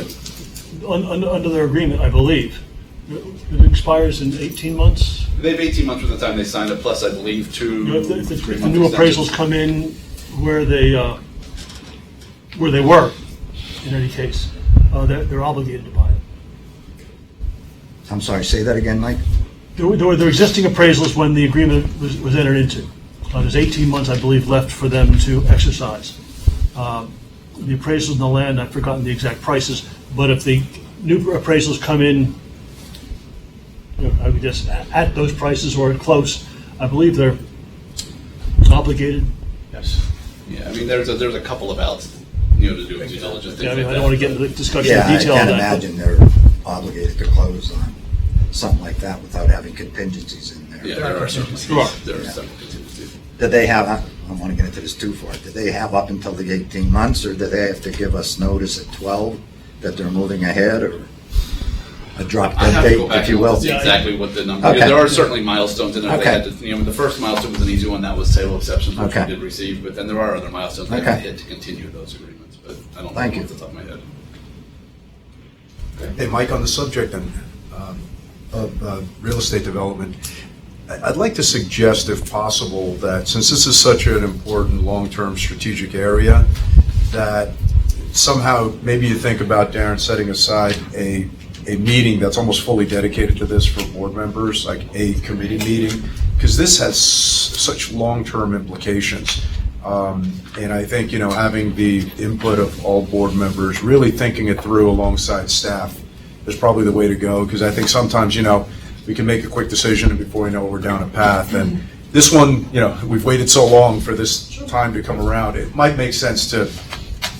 Under their agreement, I believe, it expires in 18 months. They have 18 months from the time they signed it, plus I believe if the new appraisals come in where they were, in any case. They're obligated to buy it. I'm sorry, say that again, Mike? There were existing appraisals when the agreement was entered into. There's 18 months, I believe, left for them to exercise. The appraisals in the land, I've forgotten the exact prices, but if the new appraisals come in, I would guess at those prices or close, I believe they're obligated. Yes. Yeah, I mean, there's a couple of outs. To do due diligence. Yeah, I mean, I don't want to get into the discussion of detail. I can't imagine they're obligated to close on something like that without having contingencies in there. Yeah, there are several contingencies. Did they have, I don't want to get into this too far, did they have up until the 18 months, or did they have to give us notice at 12 that they're moving ahead, or a drop dead date, if you will? See exactly what the number. Okay. There are certainly milestones in it. Okay. The first milestone was an easy one. That was sale exceptions, which we did receive. But then there are other milestones that have to hit to continue those agreements. but I don't Thank know you. off the top of my head. Hey, Mike, on the subject then, of real estate development, I'd like to suggest, if possible, that since this is such an important long-term strategic area, that somehow maybe you think about, Darren, setting aside a meeting that's almost fully dedicated to this for board members, like a committee meeting, because this has such long-term implications. And I think, having the input of all board members, really thinking it through alongside staff is probably the way to go, because I think sometimes, we can make a quick decision and before we know it, we're down a path. And this one, we've waited so long for this time to come around. It might make sense to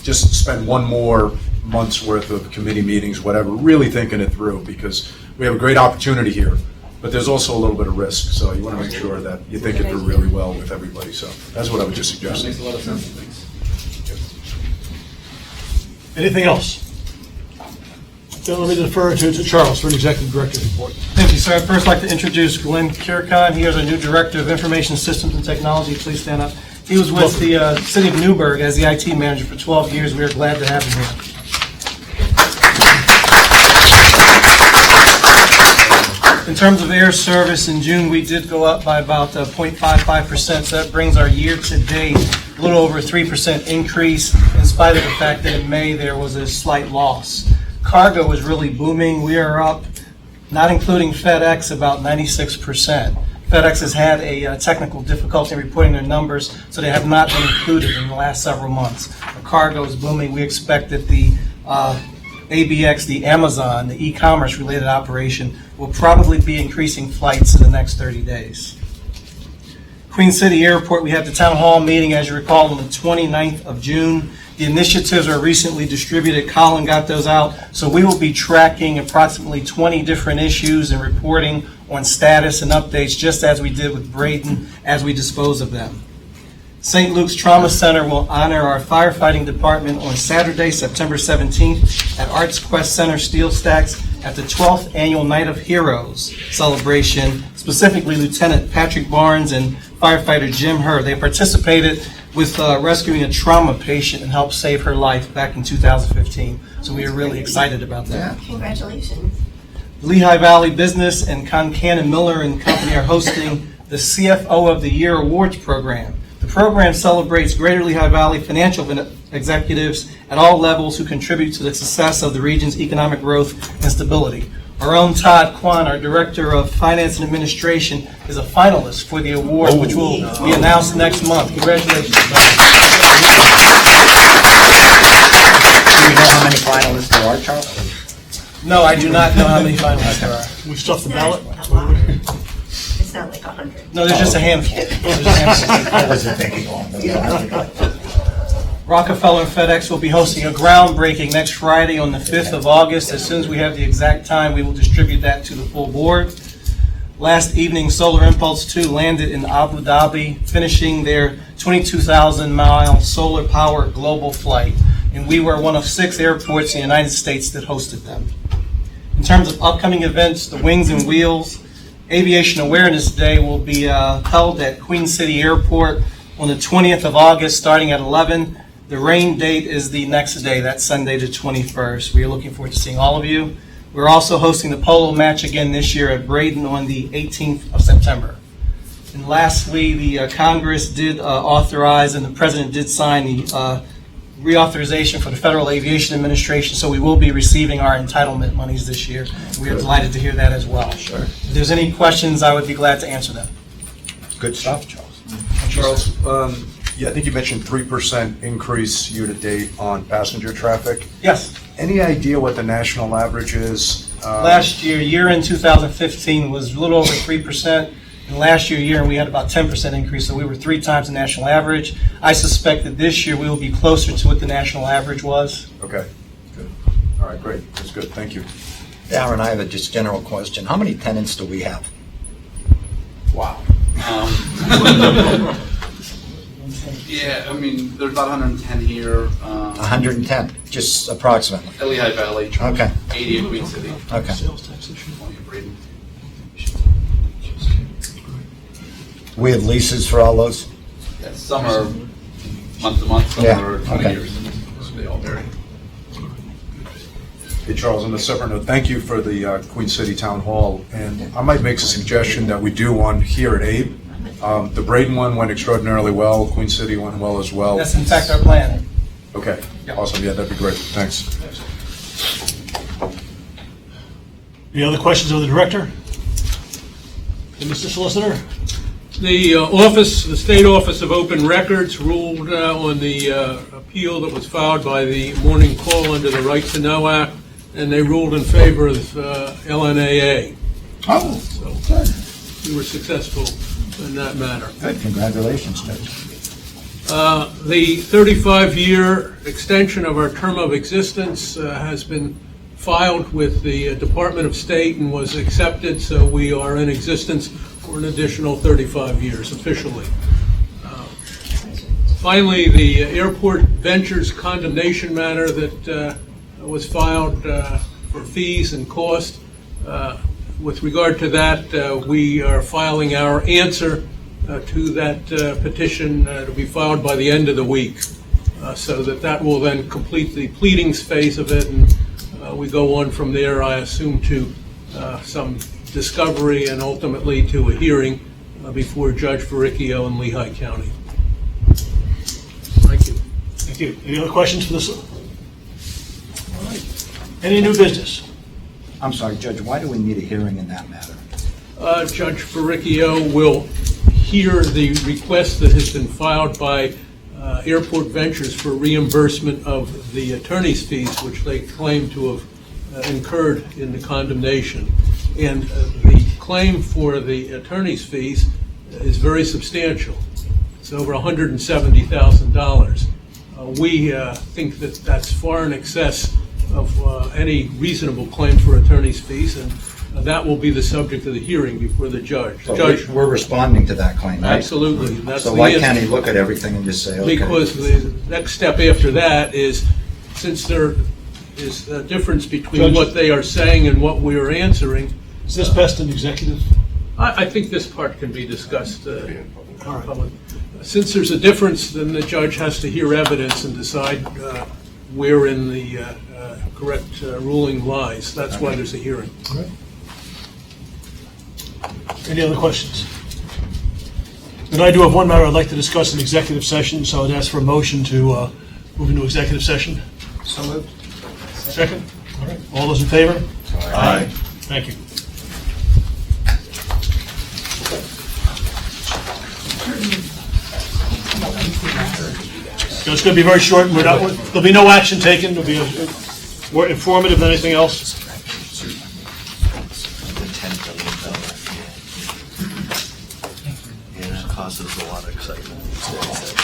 just spend one more month's worth of committee meetings, whatever, really thinking it through, because we have a great opportunity here, but there's also a little bit of risk. So you want to make sure that you think it through really well with everybody. So that's what I would just suggest. That makes a lot of sense. Thanks. Anything else? Then let me defer to Charles for an executive director's report. Thank you, sir. I'd first like to introduce Glenn Kirkon. He is our new Director of Information Systems and Technology. Please stand up. He was with the City of Newburgh as the IT manager for 12 years. We are glad to have him here. In terms of air service, in June, we did go up by about 0.55%, so that brings our year-to-date a little over a 3% increase, in spite of the fact that in May there was a slight loss. Cargo is really booming. We are up, not including FedEx, about 96%. FedEx has had a technical difficulty in reporting their numbers, so they have not been included in the last several months. The cargo is booming. We expect that the ABX, the Amazon, the e-commerce related operation, will probably be increasing flights in the next 30 days. Queen City Airport, we had the town hall meeting, as you recall, on the 29th of June. The initiatives are recently distributed. Colin got those out. So we will be tracking approximately 20 different issues and reporting on status and updates, just as we did with Braden, as we dispose of them. St. Luke's Trauma Center will honor our firefighting department on Saturday, September 17th at Arts Quest Center Steel Stacks at the 12th Annual Night of Heroes celebration, specifically Lieutenant Patrick Barnes and firefighter Jim Herr. They participated with rescuing a trauma patient and helped save her life back in 2015. So we are really excited about that. Congratulations. Lehigh Valley Business and Concan & Miller and Company are hosting the CFO of the Year Awards program. The program celebrates Greater Lehigh Valley financial executives at all levels who contribute to the success of the region's economic growth and stability. Our own Todd Kwan, our Director of Finance and Administration, is a finalist for the award, which will be announced next month. Congratulations. Do you know how many finalists there are, Charles? No, I do not know how many finalists there are. We stuffed the ballot. It's not like 100. No, there's just a handful. I wasn't thinking long. Rockefeller and FedEx will be hosting a groundbreaking next Friday on the 5th of August. As soon as we have the exact time, we will distribute that to the full board. Last evening, Solar Impulse 2 landed in Abu Dhabi, finishing their 22,000-mile solar power global flight. And we were one of 6 airports in the United States that hosted them. In terms of upcoming events, the Wings and Wheels Aviation Awareness Day will be held at Queen City Airport on the 20th of August, starting at 11. The rain date is the next day, that's Sunday the 21st. We are looking forward to seeing all of you. We're also hosting the polo match again this year at Braden on the 18th of September. And lastly, the Congress did authorize and the President did sign the reauthorization for the Federal Aviation Administration, so we will be receiving our entitlement monies this year. We are delighted to hear that as well. Sure. If there's any questions, I would be glad to answer them. Good stuff, Charles. Charles, yeah, I think you mentioned 3% increase year-to-date on passenger traffic. Yes. Any idea what the national average is? Last year-end 2015 was a little over 3%. And last year, we had about 10% increase, so we were 3 times the national average. I suspect that this year we will be closer to what the national average was. Okay, good. All right, great. That's good. Thank you. Darren, I have a just general question. How many tenants do we have? Wow. Yeah, I mean, there's about 110 here. 110, just approximately. At Lehigh Valley. Okay. 80 at Queen City. Okay. 20 at Braden. We have leases for all those? Yeah, some are month to month, some Yeah, are 20 okay. years. So they all very. Hey, Charles, on a separate note, thank you for the Queen City Town Hall, and I might make a suggestion that we do one here at Abe. The Braden one went extraordinarily well, Queen City went well as well. That's in fact our plan. Okay, awesome, yeah, that'd be great, thanks. Any other questions of the director? Mr. Solicitor? The State Office of Open Records ruled on the appeal that was filed by the Morning Call under the Right to Know Act, and they ruled in favor of LNAA. Oh, So we were successful in that matter. good, congratulations, Judge. The 35-year extension of our term of existence has been filed with the Department of State and was accepted, so we are in existence for an additional 35 years officially. Finally, the Airport Ventures condemnation matter that was filed for fees and cost. With regard to that, we are filing our answer to that petition to be filed by the end of the week, so that will then complete the pleadings phase of it, and we go on from there, I assume, to some discovery and ultimately to a hearing before Judge Verricchio in Lehigh County. Thank you. Thank you. Any other questions for this? All right. Any new business? I'm sorry, Judge, why do we need a hearing in that matter? Judge Verricchio will hear the request that has been filed by Airport Ventures for reimbursement of the attorney's fees, which they claim to have incurred in the condemnation. And the claim for the attorney's fees is very substantial. It's over $170,000. We think that that's far in excess of any reasonable claim for attorney's fees, and that will be the subject of the hearing before the judge. So we're responding to that claim, right? Absolutely. That's So the why answer. can't he look at everything and just say, okay? Because the next step after that is, since there is a difference between Judge? what they are saying and what we are answering. Is this best in executive? I think this part can be discussed in public. Since there's a difference, then the judge has to hear evidence and decide wherein the correct ruling lies. That's why there's a hearing. All right. Any other questions? And I do have one matter I'd like to discuss in executive session, so I'd ask for a motion to move into executive session. So moved. Second? All right. All those in favor? Aye. Thank you. So it's going to be very short. There'll be no action taken. There'll be more informative than anything else. Yeah, it causes a lot of excitement these days.